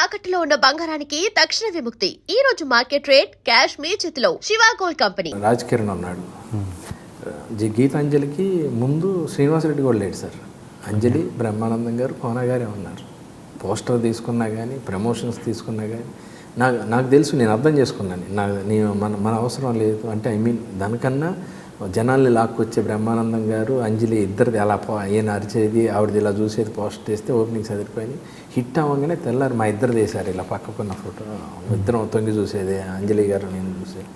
తాకట్టులో ఉన్న బంగారానికి తక్షణ విముక్తి. ఈ రోజు మార్కెట్ రేట్ క్యాష్ మీ చేతిలో. Shiva gold company. రాజ్ కిరణ్ ఉన్నాడు. గీతాంజలికి ముందు శ్రీనివాసరెడ్డి కూడా లేడు సార్. అంజలి, బ్రహ్మానందం గారు, కోన గారే ఉన్నారు. పోస్టర్ తీసుకున్నా కానీ, ప్రమోషన్స్ తీసుకున్నా కానీ నాకు తెలుసు, నేను అర్థం చేసుకున్నాను. నేను మన అవసరం లేదు అంటే, దానికన్నా జనాల్ని లాక్కొచ్చే బ్రహ్మానందం గారు, అంజలి ఇద్దరిది అలా ఈయన అరిచేది, ఆవిడది ఇలా చూసేది, పోస్ట్ చేస్తే ఓపెనింగ్ చదివిపోయి హిట్ అవ్వగానే తెల్లారు మా ఇద్దరు వేశారు ఇలా పక్కకున్న ఫోటో. ఇద్దరం తొంగి చూసేది, అంజలి గారు నేను చూసేది.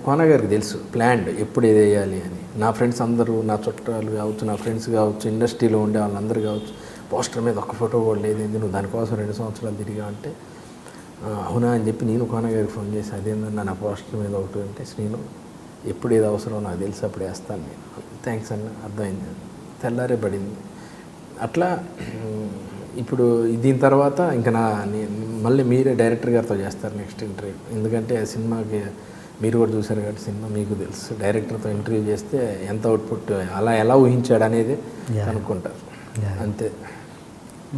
కోన గారికి తెలుసు ప్లాన్డ్ ఎప్పుడు ఏది వేయాలి అని. నా ఫ్రెండ్స్ అందరూ, నా చుట్టాలు కావచ్చు, నా ఫ్రెండ్స్ కావచ్చు, ఇండస్ట్రీలో ఉండే వాళ్ళందరూ కావచ్చు, పోస్టర్ మీద ఒక్క ఫోటో కూడా లేదు, నువ్వు దానికోసం 2 సంవత్సరాలు తిరిగా అంటే అవునా అని చెప్పి నేను కోన గారికి ఫోన్ చేసి, అదేందన్నా నా పోస్టర్ మీద ఒకటి అంటే, శ్రీను ఎప్పుడు ఏది అవసరం నాకు తెలిసి అప్పుడు వేస్తాను నేను. థ్యాంక్స్ అన్న, అర్థమైంది. తెల్లారే పడింది. అట్లా ఇప్పుడు దీని తర్వాత ఇంకా మళ్ళీ మీరే డైరెక్టర్ గారితో చేస్తారు నెక్స్ట్ ఇంటర్వ్యూ. ఎందుకంటే సినిమాకి మీరు కూడా చూశారు కాబట్టి సినిమా మీకు తెలుసు. డైరెక్టర్తో ఇంటర్వ్యూ చేస్తే ఎంత అవుట్పుట్, అలా ఎలా ఊహించాడు అనేది కనుక్కుంటారు. అంతే.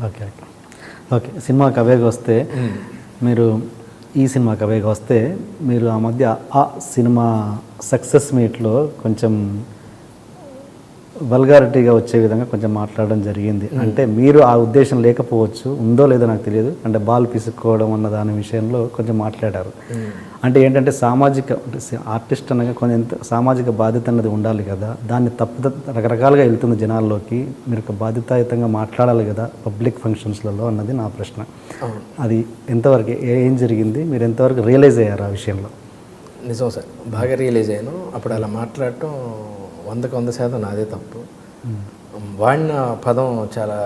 ఓకే ఓకే ఓకే సినిమా కవేగా వస్తే మీరు ఈ సినిమా కవేగా వస్తే మీరు ఆ మధ్య ఆ సినిమా సక్సెస్ మీట్లో కొంచెం వల్గారిటీగా వచ్చే విధంగా కొంచెం మాట్లాడడం జరిగింది. అంటే మీరు ఆ ఉద్దేశం లేకపోవచ్చు, ఉందో లేదో నాకు తెలియదు, అంటే బాల్ పిసుక్కోవడం అన్న దాని విషయంలో కొంచెం మాట్లాడారు. అంటే ఏంటంటే సామాజిక ఆర్టిస్ట్ అనగా కొంచెం సామాజిక బాధ్యత అన్నది ఉండాలి కదా, దాన్ని రకరకాలుగా వెళ్తుంది జనాల్లోకి, మీరు ఒక బాధ్యతాయుతంగా మాట్లాడాలి కదా పబ్లిక్ ఫంక్షన్స్లలో అన్నది నా ప్రశ్న. అది ఎంతవరకు ఏం జరిగింది, మీరు ఎంతవరకు రియలైజ్ అయ్యారు ఆ విషయంలో? నిజం సార్, బాగా రియలైజ్ అయ్యాను. అప్పుడు అలా మాట్లాడటం 100% నాదే తప్పు. వాడిన పదం చాలా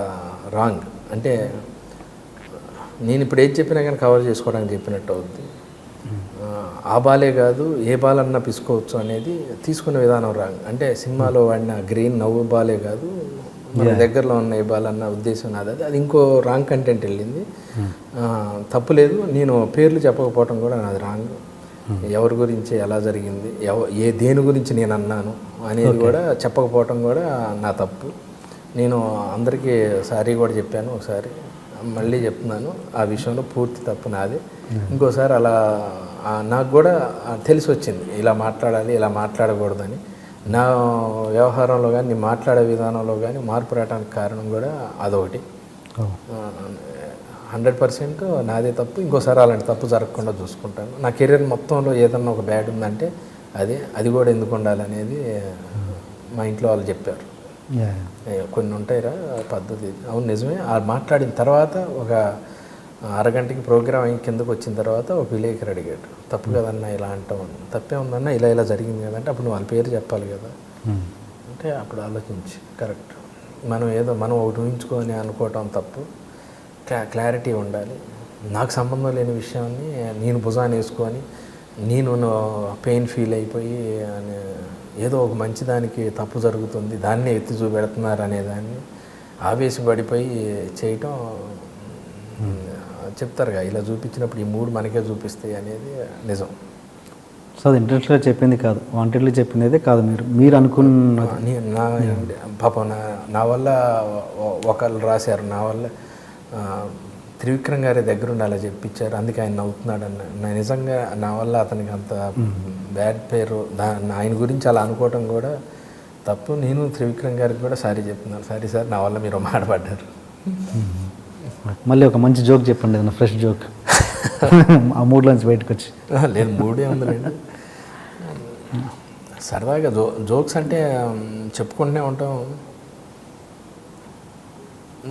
రాంగ్. అంటే నేను ఇప్పుడు ఏది చెప్పినా కానీ కవర్ చేసుకోవడానికి చెప్పినట్టు అవుద్ది. ఆ బాలే కాదు, ఏ బాలన్నా పిసుకోవచ్చు అనేది తీసుకునే విధానం రాంగ్. అంటే సినిమాలో వాడిన గ్రీన్ నవ్వు బాలే కాదు, మన దగ్గరలో ఉన్న ఏ బాలన్న ఉద్దేశం నాది. అది ఇంకో రాంగ్ కంటెంట్ వెళ్ళింది. తప్పులేదు, నేను పేర్లు చెప్పకపోవటం కూడా నాది రాంగ్. ఎవరి గురించి ఎలా జరిగింది, దేని గురించి నేను అన్నాను అనేది కూడా చెప్పకపోవటం కూడా నా తప్పు. నేను అందరికీ సారీ కూడా చెప్పాను, ఒకసారి మళ్ళీ చెప్తున్నాను, ఆ విషయంలో పూర్తి తప్పు నాది. ఇంకోసారి అలా నాకు కూడా తెలిసి వచ్చింది, ఇలా మాట్లాడాలి, ఇలా మాట్లాడకూడదని. నా వ్యవహారంలో కానీ, నేను మాట్లాడే విధానంలో కానీ మార్పు రావడానికి కారణం కూడా అదొకటి. 100% నాదే తప్పు. ఇంకోసారి అలాంటి తప్పు జరగకుండా చూసుకుంటాను. నా కెరీర్ మొత్తంలో ఏదన్నా ఒక బ్యాడ్ ఉందంటే అది కూడా ఎందుకు ఉండాలనేది మా ఇంట్లో వాళ్ళు చెప్పారు. కొన్ని ఉంటాయిరా పద్ధతి. అవును నిజమే. ఆ మాట్లాడిన తర్వాత ఒక అరగంటకి ప్రోగ్రామ్ అయ్యి కిందకు వచ్చిన తర్వాత ఒక విలేకరు అడిగాడు, తప్పు కదన్నా ఇలా అంటాం, తప్పే ఉందన్నా, ఇలా జరిగింది కదంటే అప్పుడు నువ్వు వాళ్ళ పేరు చెప్పాలి కదా అంటే అప్పుడు ఆలోచించి కరెక్ట్, మనం ఒకటి ఊహించుకొని అనుకోవటం తప్పు. క్లారిటీ ఉండాలి. నాకు సంబంధం లేని విషయాన్ని నేను భుజాన్ని వేసుకొని నేను పెయిన్ ఫీల్ అయిపోయి ఏదో ఒక మంచిదానికి తప్పు జరుగుతుంది, దాన్నే ఎత్తి చూపెడుతున్నారు అనేదాన్ని ఆవేశపడిపోయి చేయటం. చెప్తారుగా, ఇలా చూపించినప్పుడు ఈ 3 మనకే చూపిస్తాయి అనేది నిజం. సో అది ఇంట్రెస్ట్గా చెప్పింది కాదు, వాంటెడ్లీ చెప్పింది కాదు, మీరు అనుకున్న పాపం నా వల్ల ఒకళ్ళు రాశారు, నా వల్ల త్రివిక్రమ్ గారి దగ్గరుండి అలా చెప్పించారు, అందుకే ఆయన నవ్వుతున్నాడు అన్న. నిజంగా నా వల్ల అతనికి అంత బ్యాడ్ పేరు, ఆయన గురించి అలా అనుకోవటం కూడా తప్పు. నేను త్రివిక్రమ్ గారికి కూడా సారీ చెప్తున్నాను, సారీ సార్, నా వల్ల మీరు మాట్లాడారు. మళ్ళీ ఒక మంచి జోక్ చెప్పండి, ఏదైనా ఫ్రెష్ జోక్ ఆ మూడ్లోంచి బయటకు వచ్చి. లేదు, మూడే ఉందండి. సరదాగా జోక్స్ అంటే చెప్పుకుంటూనే ఉంటాం.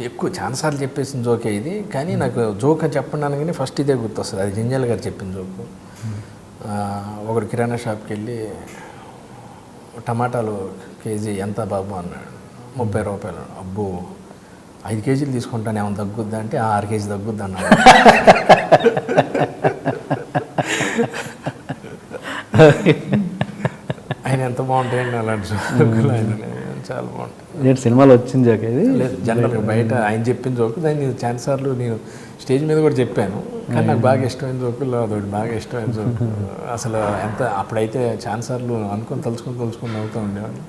ఎక్కువ చాలాసార్లు చెప్పేసిన జోకే ఇది, కానీ నాకు జోక్ అని చెప్పండి కానీ ఫస్ట్ ఇదే గుర్తొస్తుంది. అది జంజాల్ గారు చెప్పిన జోకు. ఒకడు కిరాణా షాప్కి వెళ్ళి టమాటాలు కేజీ ఎంత బాబు అన్నాడు. 30 రూపాయలు. అబ్బో 5 కేజీలు తీసుకుంటాను, ఏమైనా తగ్గుద్దా అంటే 6 కేజీ తగ్గుద్ది అన్నాడు. ఆయన ఎంత బాగుంటాయండి అలాంటి జోకులు, ఆయన చాలా బాగుంటుంది. నేను సినిమాలో వచ్చింది జోక్ ఇది లేదు, జనరల్గా బయట ఆయన చెప్పిన జోకు దాన్ని చాలాసార్లు నేను స్టేజ్ మీద కూడా చెప్పాను, కానీ నాకు బాగా ఇష్టమైన జోకుల్లో అదొకటి బాగా ఇష్టమైన జోకు. అసలు అప్పుడైతే చాలాసార్లు తలుచుకొని అవుతూ ఉండేవాడిని.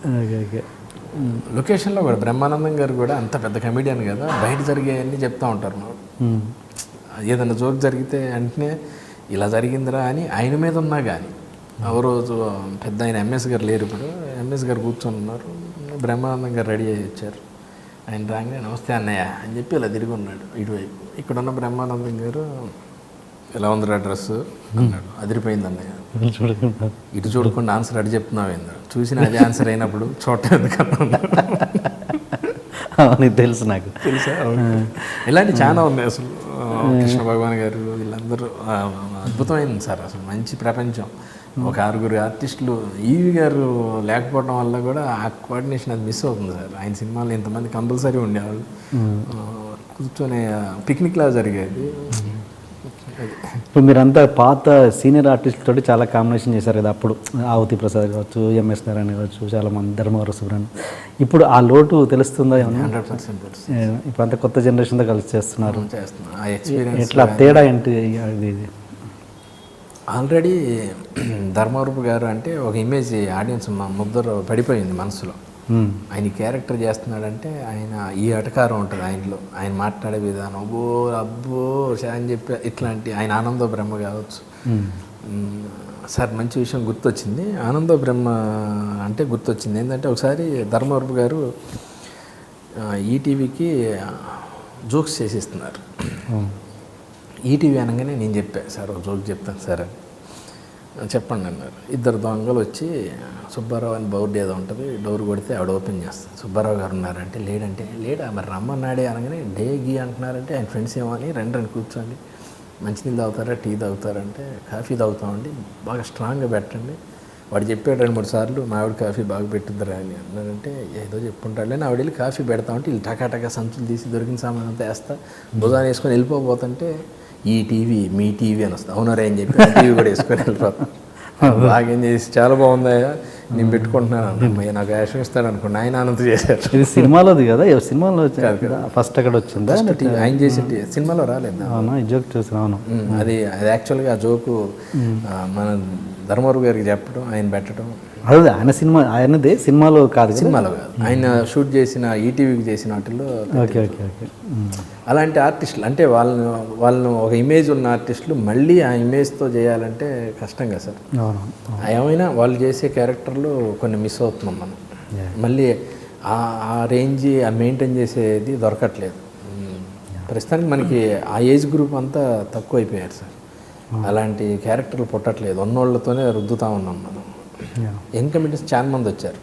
లొకేషన్లో కూడా బ్రహ్మానందం గారు కూడా అంత పెద్ద కమెడియన్ కదా, బయట జరిగేవన్నీ చెప్తూ ఉంటారు. ఏదైనా జోక్ జరిగితే వెంటనే ఇలా జరిగిందిరా అని ఆయన మీద ఉన్నా కానీ ఒక రోజు పెద్ద ఆయన ఎంఎస్ గారు లేరు, ఇప్పుడు ఎంఎస్ గారు కూర్చొని ఉన్నారు, బ్రహ్మానందం గారు రెడీ అయ్యి వచ్చారు. ఆయన రాగానే నమస్తే అన్నయ్య అని చెప్పి ఇలా తిరిగి ఉన్నాడు ఇటువైపు. ఇక్కడున్న బ్రహ్మానందం గారు ఎలా ఉందిరా డ్రెస్ అన్నాడు. అదిరిపోయింది అన్నయ్య. ఇటు చూడకుండా ఆన్సర్ అడి చెప్తున్నావు ఏందో, చూసిన అదే ఆన్సర్ అయినప్పుడు చూడటం ఎందుకన్నా నీకు తెలుసు, నాకు తెలుసా. ఇలాంటి చాలా ఉన్నాయి అసలు. కృష్ణ భగవాన్ గారు వీళ్ళందరూ అద్భుతమైంది సార్. అసలు మంచి ప్రపంచం. ఒక 6 ఆర్టిస్టులు ఈవి గారు లేకపోవడం వల్ల కూడా ఆ కోఆర్డినేషన్ అది మిస్ అవుతుంది సార్. ఆయన సినిమాలో ఇంతమంది కంపల్సరీ ఉండేవాళ్ళు. కూర్చొని పిక్నిక్ లా జరిగేది. ఇప్పుడు మీరంతా పాత సీనియర్ ఆర్టిస్టులతో చాలా కాంబినేషన్ చేశారు కదా. అప్పుడు ఆవతి ప్రసాద్ కావచ్చు, ఎంఎస్ నారాయణ కావచ్చు, చాలామంది ధర్మవర సుబ్రహ్మణ్యం. ఇప్పుడు ఆ లోటు తెలుస్తుందా ఏమన్నా? 100% తెలుసు. ఇప్పుడు అంతా కొత్త జనరేషన్తో కలిసి చేస్తున్నారు. ఆ ఎక్స్పీరియన్స్ ఎట్లా తేడా ఏంటి? ఇది ఆల్రెడీ ధర్మవరపు గారు అంటే ఒక ఇమేజ్ ఆడియన్స్ ముద్దరు పడిపోయింది మనసులో. ఆయన క్యారెక్టర్ చేస్తున్నాడంటే ఆయన ఈ అటకారం ఉంటుంది ఆయనలో. ఆయన మాట్లాడే విధానం అబ్బో అబ్బో అని చెప్పి ఇట్లాంటి ఆయన ఆనందో బ్రహ్మ కావచ్చు. సార్ మంచి విషయం గుర్తొచ్చింది. ఆనందో బ్రహ్మ అంటే గుర్తొచ్చింది ఏంటంటే ఒకసారి ధర్మవరపు గారు ఈటీవీకి జోక్స్ చేసిస్తున్నారు. ఈటీవీ అనగానే నేను చెప్పాను సార్ ఒక జోక్ చెప్తాను సార్ అని. చెప్పండి అన్నారు. 2 దొంగలు వచ్చి సుబ్బారావు అని బోర్డు ఏదో ఉంటుంది, డోర్ కొడితే ఆవిడ ఓపెన్ చేస్తుంది. సుబ్బారావు గారు ఉన్నారంటే లేడంటే లేడా మరి రమ్మన్నాడే అనగానే డే గీ అంటున్నారంటే ఆయన ఫ్రెండ్స్ ఏమో అని రండి కూర్చోండి, మంచినీళ్ళు తాగుతారా టీ తాగుతారంటే కాఫీ తాగుతామండి, బాగా స్ట్రాంగ్గా పెట్టండి. వాడు చెప్పాడు 2-3 సార్లు మా ఆవిడ కాఫీ బాగా పెట్టుద్దిరా అని అన్నారంటే ఏదో చెప్పుకుంటాడులే. ఆవిడ వెళ్ళి కాఫీ పెడతామంటే వీళ్ళు టకాటకా సంచులు తీసి దొరికిన సామాన్ అంతా వేస్తా భుజాన్ని వేసుకొని వెళ్ళిపోతుంటే ఈ టీవీ మీ టీవీ అని వస్తుంది. అవునారా అని చెప్పి టీవీ కూడా వేసుకొని వెళ్ళిపోతాం. బాగా చేసి చాలా బాగుందయ్యా నేను పెట్టుకుంటున్నాను అన్నయ్య, నాకు యాక్షన్ ఇస్తాడు అనుకోండి. ఆయన ఆనంద చేశారు. ఇది సినిమాలోది కదా, సినిమాలో ఫస్ట్ అక్కడ వచ్చిందా? ఆయన చేసి సినిమాలో రాలేదు. అవునా? ఈ జోక్ చూసిన. అవును, అది యాక్చువల్గా ఆ జోకు మన ధర్మవరం గారికి చెప్పడం, ఆయన పెట్టడం. అదే ఆయన సినిమా, ఆయనదే సినిమాలో కాదు, సినిమాలో కాదు, ఆయన షూట్ చేసిన ఈటీవీకి చేసిన వాటిల్లో. Okay okay okay. అలాంటి ఆర్టిస్టులు అంటే వాళ్ళను ఒక ఇమేజ్ ఉన్న ఆర్టిస్టులు మళ్ళీ ఆ ఇమేజ్తో చేయాలంటే కష్టం కదా సార్. ఏమైనా వాళ్ళు చేసే క్యారెక్టర్లు కొన్ని మిస్ అవుతున్నాం మనం. మళ్ళీ ఆ రేంజ్ ఆ మెయింటైన్ చేసేది దొరకట్లేదు ప్రస్తుతానికి. మనకి ఆ ఏజ్ గ్రూప్ అంతా తక్కువ అయిపోయారు సార్. అలాంటి క్యారెక్టర్లు పుట్టట్లేదు, ఉన్నోళ్ళతోనే రుద్దుతూ ఉన్నాం మనం. యంగ్ కమిడియన్స్ చాలా మంది వచ్చారు.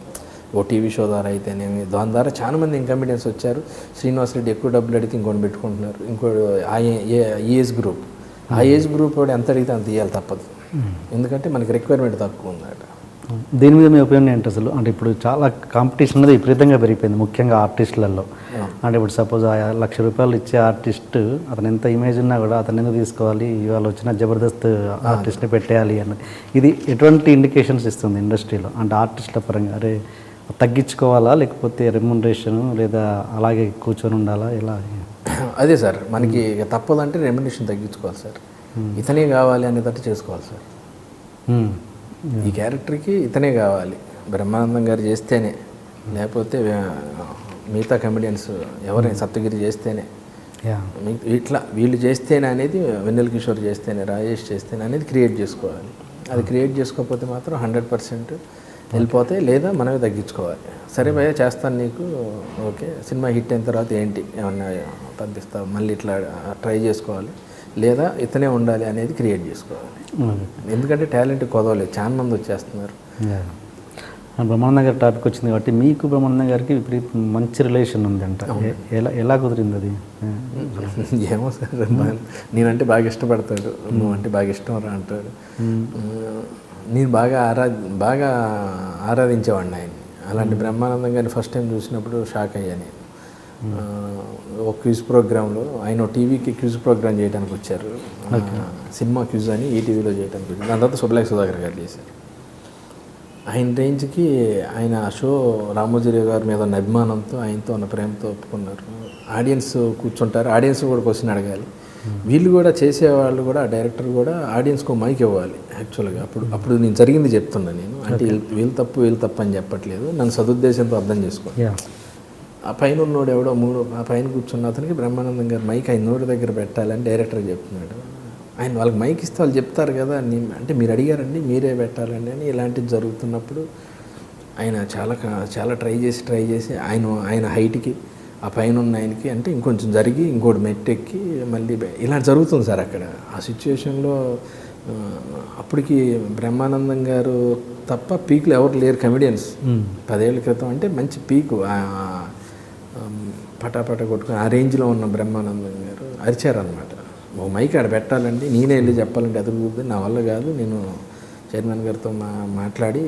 ఓ టీవీ షో ద్వారా అయితేనేమి, దాని ద్వారా చాలా మంది యంగ్ కమిడియన్స్ వచ్చారు. శ్రీనివాస్ రెడ్డి ఎక్కువ డబ్బులు అడిగితే ఇంకోటి పెట్టుకుంటున్నారు. ఇంకోటి ఈ ఏజ్ గ్రూప్, ఆ ఏజ్ గ్రూప్ వాడు ఎంత అడిగితే అంత ఇవ్వాలి తప్పదు, ఎందుకంటే మనకి రిక్వైర్మెంట్ తక్కువ ఉందట. దీని మీద మీ ఒపీనియన్ ఏంటి అసలు? అంటే ఇప్పుడు చాలా కాంపిటీషన్ అనేది విపరీతంగా పెరిగిపోయింది, ముఖ్యంగా ఆర్టిస్టులలో. అంటే ఇప్పుడు సపోజ్ ₹1,00,000 ఇచ్చే ఆర్టిస్ట్ అతను ఎంత ఇమేజ్ ఉన్నా కూడా అతను ఎందుకు తీసుకోవాలి, ఇవాళ వచ్చిన జబర్దస్త్ ఆర్టిస్ట్ని పెట్టేయాలి అన్నది. ఇది ఎటువంటి ఇండికేషన్స్ ఇస్తుంది ఇండస్ట్రీలో? అంటే ఆర్టిస్టుల పరంగా అరే తగ్గించుకోవాలా, లేకపోతే రెమ్యునరేషన్, లేదా అలాగే కూర్చొని ఉండాలా, ఎలా? అదే సార్, మనకి తప్పదంటే రెమ్యునరేషన్ తగ్గించుకోవాలి సార్. ఇతనే కావాలి అనేటట్టు చేసుకోవాలి సార్. ఈ క్యారెక్టర్కి ఇతనే కావాలి, బ్రహ్మానందం గారు చేస్తేనే, లేకపోతే మిగతా కమెడియన్స్ ఎవరైనా సప్తగిరి చేస్తేనే, ఇట్లా వీళ్ళు చేస్తేనే అనేది, వెన్నెల కిషోర్ చేస్తేనే, రాజేష్ చేస్తేనే అనేది క్రియేట్ చేసుకోవాలి. అది క్రియేట్ చేసుకోకపోతే మాత్రం 100% వెళ్ళిపోతే, లేదా మనమే తగ్గించుకోవాలి. సరే భయ్య చేస్తాను నీకు, ఓకే సినిమా హిట్ అయిన తర్వాత ఏంటి ఏమన్నా తగ్గిస్తావు, మళ్ళీ ఇట్లా ట్రై చేసుకోవాలి, లేదా ఇతనే ఉండాలి అనేది క్రియేట్ చేసుకోవాలి. ఎందుకంటే టాలెంట్ కొదవలేదు, చాలా మంది వచ్చేస్తున్నారు. బ్రహ్మానందం గారి టాపిక్ వచ్చింది కాబట్టి, మీకు బ్రహ్మానందం గారికి మంచి రిలేషన్ ఉంది అంట. ఎలా కుదిరింది అది? ఏమో సార్, నేనంటే బాగా ఇష్టపడతాడు, నువ్వు అంటే బాగా ఇష్టం రా అంటాడు. నేను బాగా ఆరాధించేవాడిని ఆయన్ని. అలాంటి బ్రహ్మానందం గారిని ఫస్ట్ టైం చూసినప్పుడు షాక్ అయ్యాను. ఒక క్విజ్ ప్రోగ్రాంలో ఆయన టీవీకి క్విజ్ ప్రోగ్రామ్ చేయడానికి వచ్చారు, సినిమా క్విజ్ అని ఈటీవీలో చేయడానికి వచ్చారు. దాని తర్వాత సుబ్బలక్ష్మి సుధాకర్ గారు చేశారు. ఆయన రేంజ్కి ఆయన షో రామోజీరావు గారి మీద ఉన్న అభిమానంతో, ఆయనతో ఉన్న ప్రేమతో ఒప్పుకున్నారు. ఆడియన్స్ కూర్చుంటారు, ఆడియన్స్ కూడా క్వశ్చన్ అడగాలి. వీళ్ళు కూడా చేసేవాళ్ళు కూడా, డైరెక్టర్ కూడా ఆడియన్స్కి మైక్ ఇవ్వాలి యాక్చువల్గా. అప్పుడు నేను జరిగింది చెప్తున్నా నేను, అంటే వీళ్ళు తప్పు అని చెప్పట్లేదు, నన్ను సదుద్దేశంతో అర్థం చేసుకోండి. ఆ పైన ఉన్నోడు ఎవడో ఆ పైన కూర్చున్న అతనికి బ్రహ్మానందం గారు మైక్ ఆయన నోటి దగ్గర పెట్టాలని డైరెక్టర్ చెప్తున్నాడు. ఆయన వాళ్ళకి మైక్ ఇస్తే వాళ్ళు చెప్తారు కదా, అంటే మీరు అడిగారండి మీరే పెట్టాలండి అని. ఇలాంటివి జరుగుతున్నప్పుడు ఆయన చాలా ట్రై చేసి ఆయన హైట్కి ఆ పైన ఉన్న ఆయనకి అంటే ఇంకొంచెం జరిగి ఇంకోటి మెట్టెక్కి మళ్ళీ ఇలా జరుగుతుంది సార్ అక్కడ. ఆ సిచ్యువేషన్లో అప్పటికి బ్రహ్మానందం గారు తప్ప పీక్లు ఎవరు లేరు కమెడియన్స్. 10 ఏళ్ళ క్రితం అంటే మంచి పీకు పటాపట కొట్టుకుని ఆ రేంజ్లో ఉన్న బ్రహ్మానందం గారు అరిచారనమాట. ఓ మైక్ ఆడ పెట్టాలండి, నేనే వెళ్ళి చెప్పాలంటే ఎదుగుతుంది, నా వల్ల కాదు, నేను చైర్మన్ గారితో మాట్లాడి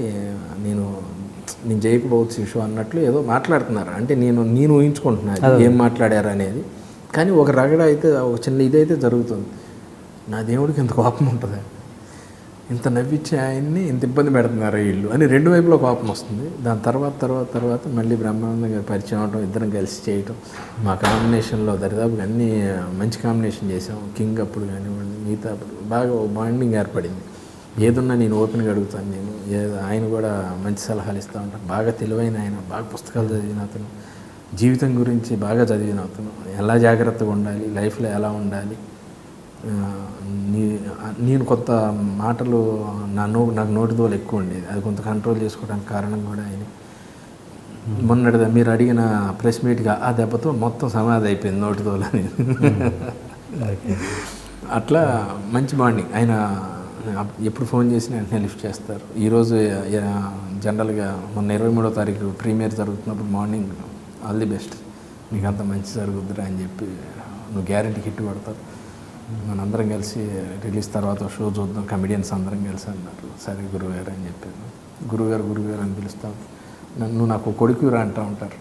నేను చేయకపోవచ్చు ఇష్యూ అన్నట్లు ఏదో మాట్లాడుతున్నారు. అంటే నేను ఊహించుకుంటున్నాను ఏం మాట్లాడారు అనేది. కానీ ఒక రగడ అయితే ఒక చిన్న ఇదైతే జరుగుతుంది. నా దేవుడికి ఇంత కోపం ఉంటుంది, ఇంత నవ్వించే ఆయన్ని ఇంత ఇబ్బంది పెడుతున్నారు వీళ్ళు అని 2 వైపులో కోపం వస్తుంది. దాని తర్వాత మళ్ళీ బ్రహ్మానందం గారు పరిచయం అవడం, ఇద్దరం కలిసి చేయటం, మా కాంబినేషన్లో దరిదాపుగా అన్నీ మంచి కాంబినేషన్ చేసాం. కింగ్ అప్పుడు కానివ్వండి మిగతా అప్పుడు బాగా బాండింగ్ ఏర్పడింది. ఏదున్నా నేను ఓపెన్గా అడుగుతాను, ఆయన కూడా మంచి సలహాలు ఇస్తూ ఉంటాను. బాగా తెలివైన ఆయన, బాగా పుస్తకాలు చదివిన అతను, జీవితం గురించి బాగా చదివిన అతను, ఎలా జాగ్రత్తగా ఉండాలి, లైఫ్లో ఎలా ఉండాలి. నేను కొంత మాటలు నాకు నోటిదోలు ఎక్కువ ఉండేది, అది కొంత కంట్రోల్ చేసుకోవడానికి కారణం కూడా ఆయన. మొన్నటిదా మీరు అడిగిన ప్రెస్ మీట్గా ఆ దెబ్బతో మొత్తం సమాధి అయిపోయింది నోటిదోలు అని. అట్లా మంచి బాండింగ్. ఆయన ఎప్పుడు ఫోన్ చేసినా వెంటనే లిఫ్ట్ చేస్తారు. ఈరోజు జనరల్గా మొన్న 23వ తారీఖు ప్రీమియర్ జరుగుతున్నప్పుడు మార్నింగ్ ఆల్ ది బెస్ట్, నీకు అంత మంచి జరుగుద్దిరా అని చెప్పి, నువ్వు గ్యారెంటీ హిట్ పడతారు, మనందరం కలిసి రిలీజ్ తర్వాత షో చూద్దాం కమెడియన్స్ అందరం కలిసి అన్నారు. సరే గురుగారు అని చెప్పాను. గురుగారు అని పిలుస్తాను. నన్ను నాకు కొడుకురా అంటూ ఉంటారు.